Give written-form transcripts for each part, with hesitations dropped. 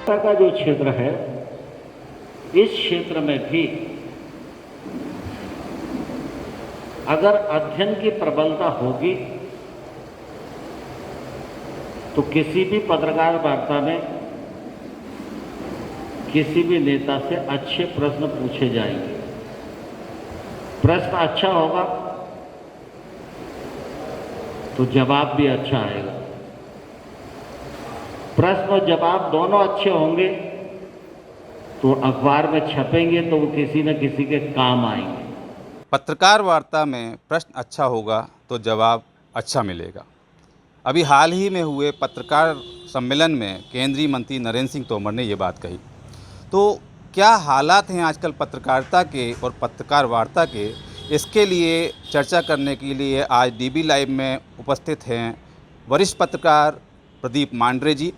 पत्रकारिता का जो क्षेत्र है, इस क्षेत्र में भी अगर अध्ययन की प्रबलता होगी तो किसी भी पत्रकार वार्ता में किसी भी नेता से अच्छे प्रश्न पूछे जाएंगे। प्रश्न अच्छा होगा तो जवाब भी अच्छा आएगा। प्रश्न और जवाब दोनों अच्छे होंगे तो अखबार में छपेंगे तो वो किसी न किसी के काम आएंगे। पत्रकार वार्ता में प्रश्न अच्छा होगा तो जवाब अच्छा मिलेगा। अभी हाल ही में हुए पत्रकार सम्मेलन में केंद्रीय मंत्री नरेंद्र सिंह तोमर ने ये बात कही। तो क्या हालात हैं आजकल पत्रकारिता के और पत्रकार वार्ता के, इसके लिए चर्चा करने के लिए आज डीबी लाइव में उपस्थित हैं वरिष्ठ पत्रकार प्रदीप मांडरे जी।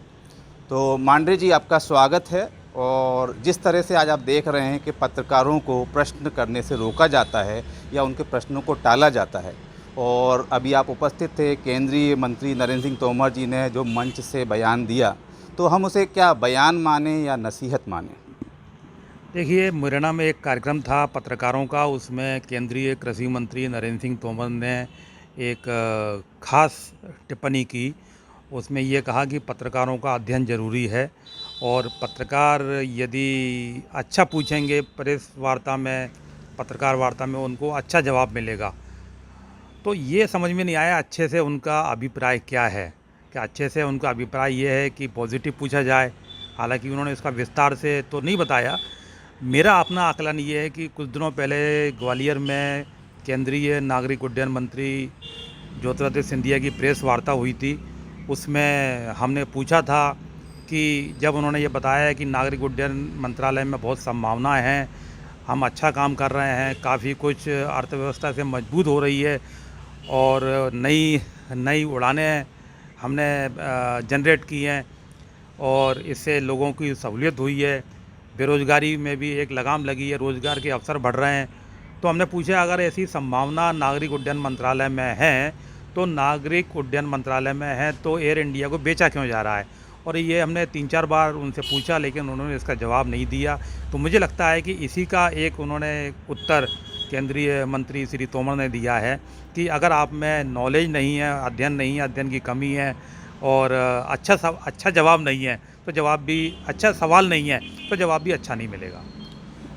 तो मांडरे जी, आपका स्वागत है। और जिस तरह से आज आप देख रहे हैं कि पत्रकारों को प्रश्न करने से रोका जाता है या उनके प्रश्नों को टाला जाता है, और अभी आप उपस्थित थे, केंद्रीय मंत्री नरेंद्र सिंह तोमर जी ने जो मंच से बयान दिया, तो हम उसे क्या बयान माने या नसीहत माने? देखिए, मुरैना में एक कार्यक्रम था पत्रकारों का, उसमें केंद्रीय कृषि मंत्री नरेंद्र सिंह तोमर ने एक खास टिप्पणी की। उसमें ये कहा कि पत्रकारों का अध्ययन ज़रूरी है और पत्रकार यदि अच्छा पूछेंगे प्रेस वार्ता में, पत्रकार वार्ता में, उनको अच्छा जवाब मिलेगा। तो ये समझ में नहीं आया अच्छे से उनका अभिप्राय क्या है। क्या अच्छे से उनका अभिप्राय ये है कि पॉजिटिव पूछा जाए, हालांकि उन्होंने इसका विस्तार से तो नहीं बताया। मेरा अपना आकलन ये है कि कुछ दिनों पहले ग्वालियर में केंद्रीय नागरिक उड्डयन मंत्री ज्योतिरादित्य सिंधिया की प्रेस वार्ता हुई थी। उसमें हमने पूछा था कि जब उन्होंने ये बताया कि नागरिक उड्डयन मंत्रालय में बहुत संभावनाएं हैं, हम अच्छा काम कर रहे हैं, काफ़ी कुछ अर्थव्यवस्था से मजबूत हो रही है और नई नई उड़ानें हमने जनरेट की हैं और इससे लोगों की सहूलियत हुई है, बेरोज़गारी में भी एक लगाम लगी है, रोज़गार के अवसर बढ़ रहे हैं। तो हमने पूछा अगर ऐसी संभावना नागरिक उड्डयन मंत्रालय में है तो नागरिक उड्डयन मंत्रालय में है तो एयर इंडिया को बेचा क्यों जा रहा है। और ये हमने 3-4 बार उनसे पूछा लेकिन उन्होंने इसका जवाब नहीं दिया। तो मुझे लगता है कि इसी का एक उन्होंने उत्तर केंद्रीय मंत्री श्री तोमर ने दिया है कि अगर आप में नॉलेज नहीं है, अध्ययन नहीं है, अध्ययन की कमी है और अच्छा जवाब नहीं है तो जवाब भी अच्छा, सवाल नहीं है तो जवाब भी अच्छा नहीं मिलेगा।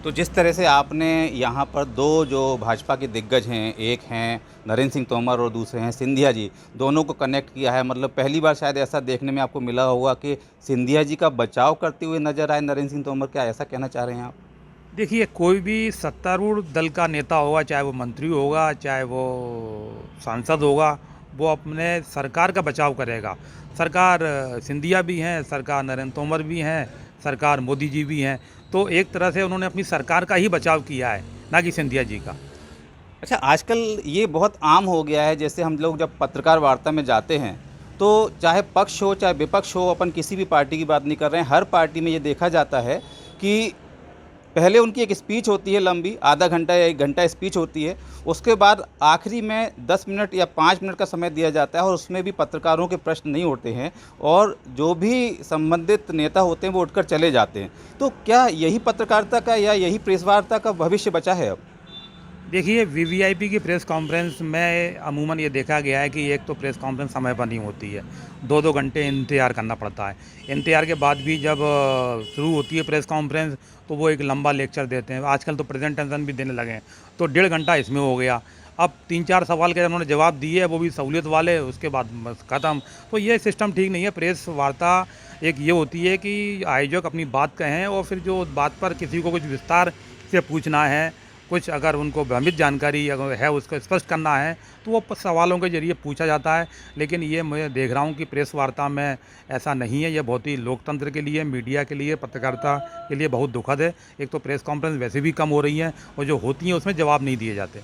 तो जिस तरह से आपने यहाँ पर दो जो भाजपा के दिग्गज हैं, एक हैं नरेंद्र सिंह तोमर और दूसरे हैं सिंधिया जी, दोनों को कनेक्ट किया है, मतलब पहली बार शायद ऐसा देखने में आपको मिला होगा कि सिंधिया जी का बचाव करते हुए नजर आए नरेंद्र सिंह तोमर, क्या ऐसा कहना चाह रहे हैं आप? देखिए, कोई भी सत्तारूढ़ दल का नेता होगा, चाहे वो मंत्री होगा, चाहे वो सांसद होगा, वो अपने सरकार का बचाव करेगा। सरकार सिंधिया भी हैं, सरकार नरेंद्र तोमर भी हैं, सरकार मोदी जी भी हैं। तो एक तरह से उन्होंने अपनी सरकार का ही बचाव किया है, ना कि सिंधिया जी का। अच्छा, आजकल ये बहुत आम हो गया है, जैसे हम लोग जब पत्रकार वार्ता में जाते हैं तो चाहे पक्ष हो चाहे विपक्ष हो, अपन किसी भी पार्टी की बात नहीं कर रहे हैं, हर पार्टी में ये देखा जाता है कि पहले उनकी एक स्पीच होती है लंबी, आधा घंटा या 1 घंटा स्पीच होती है, उसके बाद आखिरी में 10 मिनट या 5 मिनट का समय दिया जाता है और उसमें भी पत्रकारों के प्रश्न नहीं उठते हैं और जो भी संबंधित नेता होते हैं वो उठकर चले जाते हैं। तो क्या यही पत्रकारिता का या यही प्रेस वार्ता का भविष्य बचा है अब? देखिए, वीवीआईपी की प्रेस कॉन्फ्रेंस में अमूमन ये देखा गया है कि एक तो प्रेस कॉन्फ्रेंस समय पर नहीं होती है, 2-2 घंटे इंतज़ार करना पड़ता है। इंतज़ार के बाद भी जब शुरू होती है प्रेस कॉन्फ्रेंस तो वो एक लंबा लेक्चर देते हैं। आजकल तो प्रेजेंटेशन भी देने लगे हैं, तो 1.5 घंटा इसमें हो गया। अब 3-4 सवाल के उन्होंने जवाब दिए, वो भी सहूलियत वाले, उसके बाद बस ख़त्म। तो ये सिस्टम ठीक नहीं है। प्रेस वार्ता एक ये होती है कि आयोजक अपनी बात कहें और फिर जो बात पर किसी को कुछ विस्तार से पूछना है, कुछ अगर उनको भ्रमित जानकारी अगर है उसको स्पष्ट करना है तो वो सवालों के ज़रिए पूछा जाता है। लेकिन ये मैं देख रहा हूँ कि प्रेस वार्ता में ऐसा नहीं है। ये बहुत ही लोकतंत्र के लिए, मीडिया के लिए, पत्रकारिता के लिए बहुत दुखद है। एक तो प्रेस कॉन्फ्रेंस वैसे भी कम हो रही हैं और जो होती हैं उसमें जवाब नहीं दिए जाते।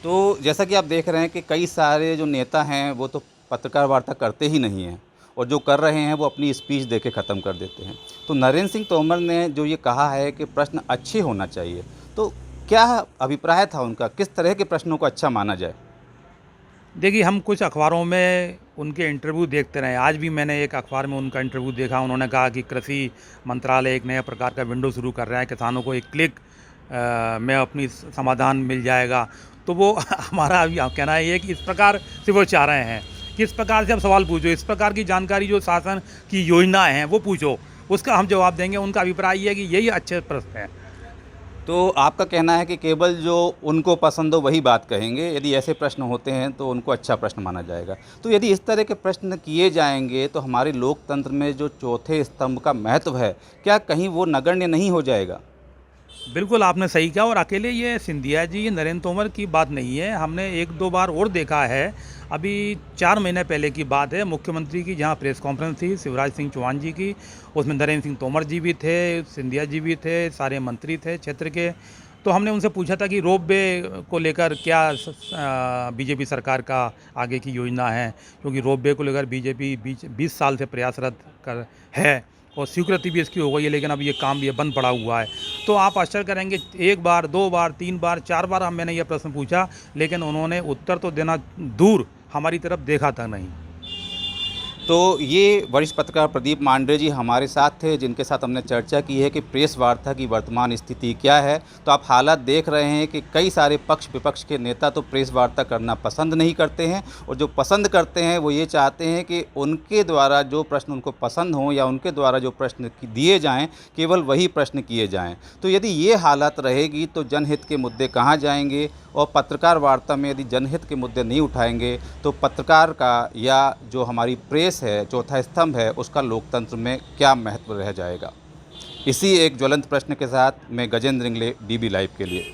तो जैसा कि आप देख रहे हैं कि कई सारे जो नेता हैं वो तो पत्रकार वार्ता करते ही नहीं हैं और जो कर रहे हैं वो अपनी स्पीच दे के ख़त्म कर देते हैं। तो नरेंद्र सिंह तोमर ने जो ये कहा है कि प्रश्न अच्छे होना चाहिए, तो क्या अभिप्राय था उनका, किस तरह के प्रश्नों को अच्छा माना जाए? देखिए, हम कुछ अखबारों में उनके इंटरव्यू देखते रहे। आज भी मैंने एक अखबार में उनका इंटरव्यू देखा। उन्होंने कहा कि कृषि मंत्रालय एक नया प्रकार का विंडो शुरू कर रहा है, किसानों को एक क्लिक में अपनी समाधान मिल जाएगा। तो वो हमारा अभी कहना ये है कि इस प्रकार से वो चाह रहे हैं कि इस प्रकार से आप सवाल पूछो, इस प्रकार की जानकारी जो शासन की योजनाएँ हैं वो पूछो, उसका हम जवाब देंगे। उनका अभिप्राय ये है कि यही अच्छे प्रश्न हैं। तो आपका कहना है कि केवल जो उनको पसंद हो वही बात कहेंगे, यदि ऐसे प्रश्न होते हैं तो उनको अच्छा प्रश्न माना जाएगा। तो यदि इस तरह के प्रश्न किए जाएंगे तो हमारे लोकतंत्र में जो चौथे स्तंभ का महत्व है, क्या कहीं वो नगण्य नहीं हो जाएगा? बिल्कुल, आपने सही कहा। और अकेले ये सिंधिया जी, ये नरेंद्र तोमर की बात नहीं है। हमने 1-2 बार और देखा है। अभी 4 महीने पहले की बात है, मुख्यमंत्री की जहाँ प्रेस कॉन्फ्रेंस थी शिवराज सिंह चौहान जी की, उसमें नरेंद्र सिंह तोमर जी भी थे, सिंधिया जी भी थे, सारे मंत्री थे क्षेत्र के। तो हमने उनसे पूछा था कि रोपवे को लेकर क्या बीजेपी सरकार का आगे की योजना है, क्योंकि रोपवे को लेकर बीजेपी 20 साल से प्रयासरत कर है और स्वीकृति भी इसकी हो गई है, लेकिन अब ये काम ये बंद पड़ा हुआ है। तो आप आश्चर्य करेंगे, 1 बार, 2 बार, 3 बार, 4 बार मैंने ये प्रश्न पूछा, लेकिन उन्होंने उत्तर तो देना दूर, हमारी तरफ देखा तक नहीं। तो ये वरिष्ठ पत्रकार प्रदीप मांडरे जी हमारे साथ थे, जिनके साथ हमने चर्चा की है कि प्रेस वार्ता की वर्तमान स्थिति क्या है। तो आप हालात देख रहे हैं कि कई सारे पक्ष विपक्ष के नेता तो प्रेस वार्ता करना पसंद नहीं करते हैं, और जो पसंद करते हैं वो ये चाहते हैं कि उनके द्वारा जो प्रश्न उनको पसंद हों या उनके द्वारा जो प्रश्न दिए जाएँ, केवल वही प्रश्न किए जाएँ। तो यदि ये हालत रहेगी तो जनहित के मुद्दे कहाँ जाएंगे, और पत्रकार वार्ता में यदि जनहित के मुद्दे नहीं उठाएंगे तो पत्रकार का या जो हमारी प्रेस है, चौथा स्तंभ है, उसका लोकतंत्र में क्या महत्व रह जाएगा। इसी एक ज्वलंत प्रश्न के साथ मैं गजेंद्र इंगले, डीबी लाइव के लिए।